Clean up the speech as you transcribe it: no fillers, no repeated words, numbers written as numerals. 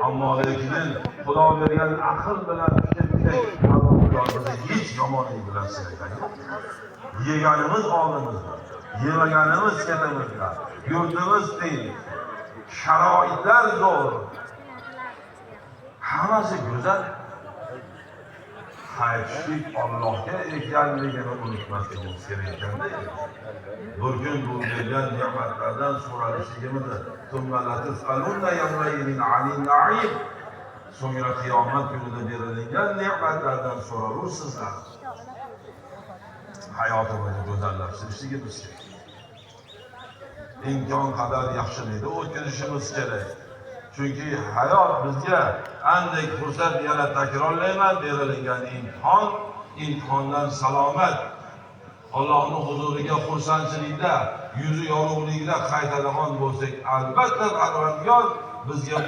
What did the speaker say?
Ammo lekin Xudo bergan aql bilan fikr hech yomonlik bilan sinagani yo'q. Yeganimiz oldimizda, yemaganimiz ketimizda, yurtimiz tinch, sharoitlar zo'r. Hammasi go'zal. Qaytishlik Allohga ekanligini unutmasligimiz kerak ekanda. Bir kun bu bergan ne'matlardan so'ralishligimizni so'ngra qiyomat kunida berilgan ne'matlardan so'ralursizlar. Hayotimizni go'zallashtirishligimiz kerak. İmkon qadar yaxshilikni o'tkazishimiz kerak. Chunki hayot bizga andak fursat yana takrorlayman berilgan imtihondan salomat Allohning huzuriga xursandchilikda, yuzi yorug'likda qaytadigan bo'lsak, albatta Parvardigor bizga